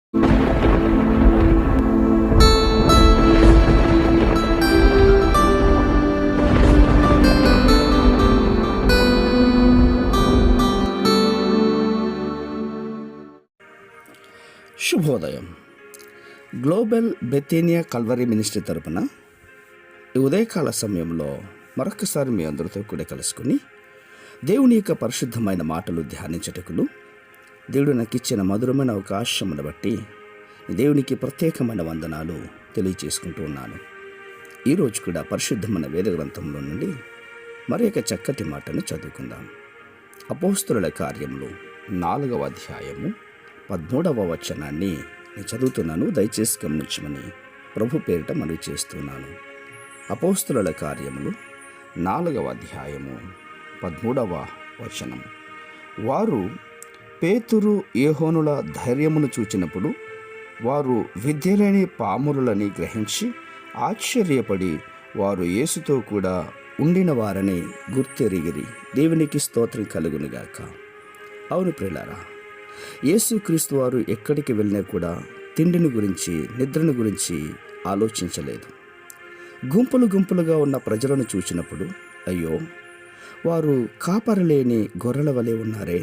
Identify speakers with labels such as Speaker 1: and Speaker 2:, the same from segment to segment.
Speaker 1: శుభోదయం. Global బెతేనియా Calvary ministry తరపున ఈ ఉదయకాల సమయంలో మరొకసారి మీ అందరితో కూడా కలుసుకుని దేవుని యొక్క పరిశుద్ధమైన మాటలు ధ్యానించటకును దేవుడు నాకు ఇచ్చిన మధురమైన అవకాశమును బట్టి దేవునికి ప్రత్యేకమైన వందనాలు తెలియజేసుకుంటూ ఉన్నాను. ఈరోజు కూడా పరిశుద్ధమైన వేద గ్రంథంలో నుండి మరి ఒక చక్కటి మాటను చదువుకుందాం. అపోస్తలుల కార్యములు 4వ అధ్యాయము 13వ వచనాన్ని నేను చదువుతున్నాను. దయచేసి గమనించమని ప్రభు పేరిట మనవి చేస్తున్నాను. అపోస్తలుల కార్యములు 4వ అధ్యాయము 13వ వచనం. వారు పేతురు యోహానుల ధైర్యమును చూచినప్పుడు వారు విద్యలేని పామురులని గ్రహించి ఆశ్చర్యపడి వారు యేసుతో కూడా ఉండిన వారని గుర్తెరిగిరి. దేవునికి స్తోత్రం కలుగునుగాక. అవును ప్రియులారా, యేసుక్రీస్తు వారు ఎక్కడికి వెళ్ళినా కూడా తిండిని గురించి, నిద్రను గురించి ఆలోచించలేదు. గుంపులు గుంపులుగా ఉన్న ప్రజలను చూసినప్పుడు అయ్యో వారు కాపరలేని గొర్రెల వలె ఉన్నారే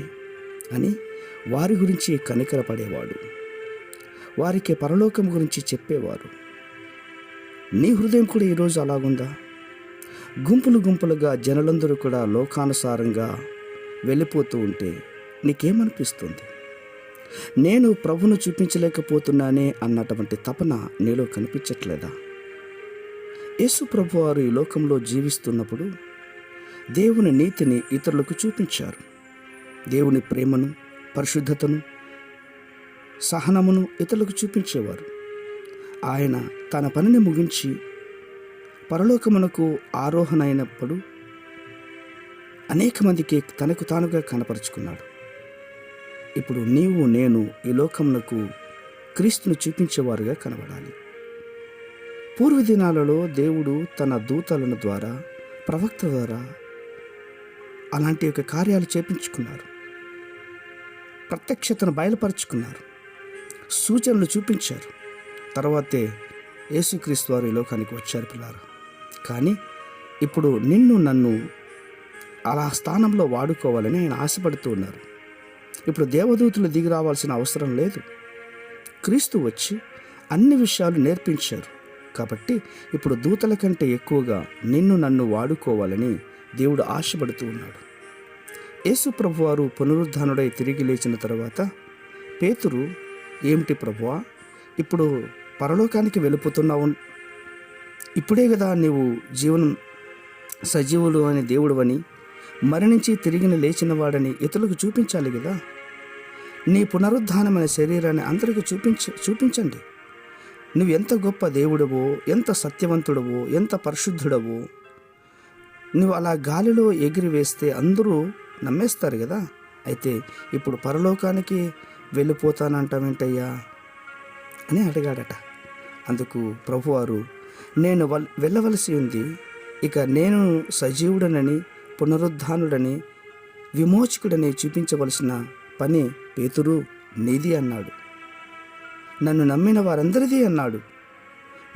Speaker 1: అని వారి గురించి కనికరపడేవాడు. వారికి పరలోకం గురించి చెప్పేవారు. నీ హృదయం కూడా ఈరోజు అలాగుందా? గుంపులు గుంపులుగా జనులందరూ కూడా లోకానుసారంగా వెళ్ళిపోతూ ఉంటే నీకేమనిపిస్తుంది? నేను ప్రభును చూపించలేకపోతున్నానే అన్నటువంటి తపన నీలో కనిపించట్లేదా? యేసు ప్రభు వారు ఈ లోకంలో జీవిస్తున్నప్పుడు దేవుని నీతిని ఇతరులకు చూపించారు. దేవుని ప్రేమను, పరిశుద్ధతను, సహనమును ఇతరులకు చూపించేవారు. ఆయన తన పనిని ముగించి పరలోకమునకు ఆరోహణ అయినప్పుడు అనేక మందికి తనకు తానుగా కనపరుచుకున్నాడు. ఇప్పుడు నీవు నేను ఈ లోకమునకు క్రీస్తును చూపించేవారుగా కనబడాలి. పూర్వ దినాలలో దేవుడు తన దూతలను ద్వారా, ప్రవక్త ద్వారా అలాంటి యొక్క కార్యాలు చేపించుకున్నారు. ప్రత్యక్షతను బయలుపరుచుకున్నారు, సూచనలు చూపించారు. తర్వాతే యేసుక్రీస్తు వారు ఈ లోకానికి వచ్చారు పిల్లారు. కానీ ఇప్పుడు నిన్ను నన్ను అలా స్థానంలో వాడుకోవాలని ఆయన ఆశపడుతూ ఉన్నారు. ఇప్పుడు దేవదూతలు దిగి రావాల్సిన అవసరం లేదు. క్రీస్తు వచ్చి అన్ని విషయాలు నేర్పించారు. కాబట్టి ఇప్పుడు దూతల కంటే ఎక్కువగా నిన్ను నన్ను వాడుకోవాలని దేవుడు ఆశపడుతూ ఉన్నాడు. యేసు ప్రభువారు పునరుద్ధానుడై తిరిగి లేచిన తర్వాత పేతురు, ఏమిటి ప్రభువా, ఇప్పుడు పరలోకానికి వెళ్ళిపోతున్నావు? ఇప్పుడే కదా నీవు సజీవులు అని దేవుడు అని, మరణించి తిరిగిన లేచిన వాడని ఇతరులకు చూపించాలి కదా. నీ పునరుద్ధానమైన శరీరాన్ని అందరికీ చూపించండి. నువ్వు ఎంత గొప్ప దేవుడవో, ఎంత సత్యవంతుడవో, ఎంత పరిశుద్ధుడవో. నువ్వు అలా గాలిలో ఎగిరి వేస్తే అందరూ నమ్మేస్తారు కదా. అయితే ఇప్పుడు పరలోకానికి వెళ్ళిపోతానంటావేంటయ్యా అని అడిగాడట. అందుకు ప్రభువారు, నేను వెళ్ళవలసి ఉంది. ఇక నేను సజీవుడనని, పునరుద్ధానుడని, విమోచకుడని చూపించవలసిన పని పేతురు నీది అన్నాడు. నన్ను నమ్మిన వారందరిది అన్నాడు.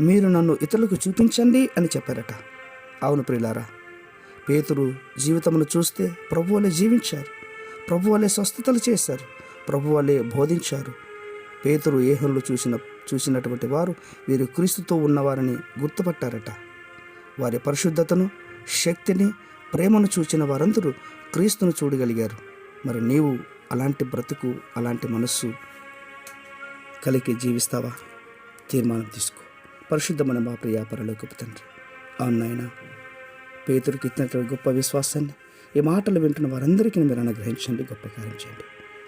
Speaker 1: మీరు నన్ను ఇతరులకు చూపించండి అని చెప్పారట. అవును ప్రియులారా, పేతురు జీవితమును చూస్తే ప్రభు వలె జీవించారు, ప్రభు వలె స్వస్థతలు చేశారు, ప్రభు వలె బోధించారు. పేతురు యోహానులు చూసినటువంటి వారు వీరు క్రీస్తుతో ఉన్నవారని గుర్తుపట్టారట. వారి పరిశుద్ధతను, శక్తిని, ప్రేమను చూచిన వారందరూ క్రీస్తును చూడగలిగారు. మరి నీవు అలాంటి బ్రతుకు, అలాంటి మనస్సు కలిగి జీవిస్తావా? తీర్మానం తీసుకో. పరిశుద్ధమైన మా ప్రియ పరలోకపు తండ్రి, అవును నాయన, పేతురుకి ఇచ్చినటువంటి గొప్ప విశ్వాసాన్ని ఈ మాటలు వింటున్న వారందరికీ మీరు అనుగ్రహించండి, గొప్ప కార్యం చేయండి.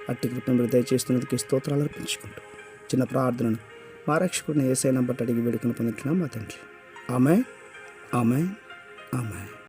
Speaker 1: అట్టి కృపను మీరు దయచేస్తున్నందుకు స్తోత్రాలు అర్పించుకుంటూ చిన్న ప్రార్థనను మా రక్షకుడిని యేసయ్య బట్టి అడిగి వేడుకను పొందుతున్నాం మా తండ్రి. ఆమేన్, ఆమేన్, ఆమేన్.